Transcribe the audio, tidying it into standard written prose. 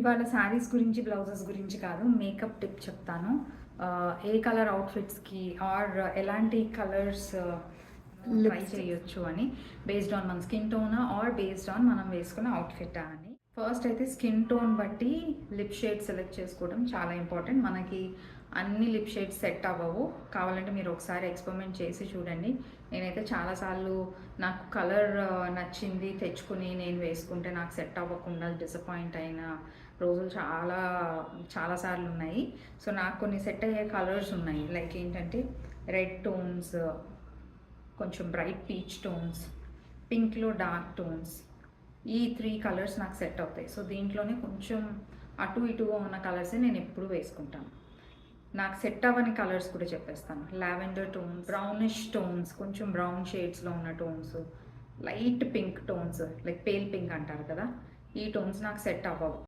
ఇవాళ శారీస్ గురించి, బ్లౌజెస్ గురించి కాదు, మేకప్ టిప్ చెప్తాను. ఏ కలర్ అవుట్‌ఫిట్స్‌కి ఆర్ ఎలాంటి కలర్స్ ట్రై చేయొచ్చు అని. బేస్డ్ ఆన్ మన స్కిన్ టోనా ఆర్ బేస్డ్ ఆన్ మనం వేసుకున్న అవుట్‌ఫిట్టా అని. ఫస్ట్ అయితే స్కిన్ టోన్ బట్టి లిప్ షేడ్ సెలెక్ట్ చేసుకోవడం చాలా ఇంపార్టెంట్. మనకి అన్ని లిప్ షేడ్స్ సెట్ అవ్వవు. కావాలంటే మీరు ఒకసారి ఎక్స్పెరిమెంట్ చేసి చూడండి. నేనైతే చాలాసార్లు నాకు కలర్ నచ్చింది తెచ్చుకొని నేను వేసుకుంటే నాకు సెట్ అవ్వకుండా డిసప్పాయింట్ అయిన రోజులు చాలా సార్లు ఉన్నాయి. సో నాకు కొన్ని సెట్ అయ్యే కలర్స్ ఉన్నాయి. లైక్ ఏంటంటే రెడ్ టోన్స్, కొంచెం బ్రైట్ పీచ్ టోన్స్, పింక్లో డార్క్ టోన్స్, ఈ 3 కలర్స్ నాకు సెట్ అవుతాయి. సో దీంట్లోనే కొంచెం అటు ఇటుగా ఉన్న కలర్సే నేను ఎప్పుడు వేసుకుంటాను. నాకు సెట్ అవ్వని కలర్స్ కూడా చెప్పేస్తాను. లావెండర్ టోన్స్, బ్రౌనిష్ టోన్స్, కొంచెం బ్రౌన్ షేడ్స్లో ఉన్న tones, light pink tones, like pale pink అంటారు కదా, ఈ టోన్స్ నాకు సెట్ అవ్వవు.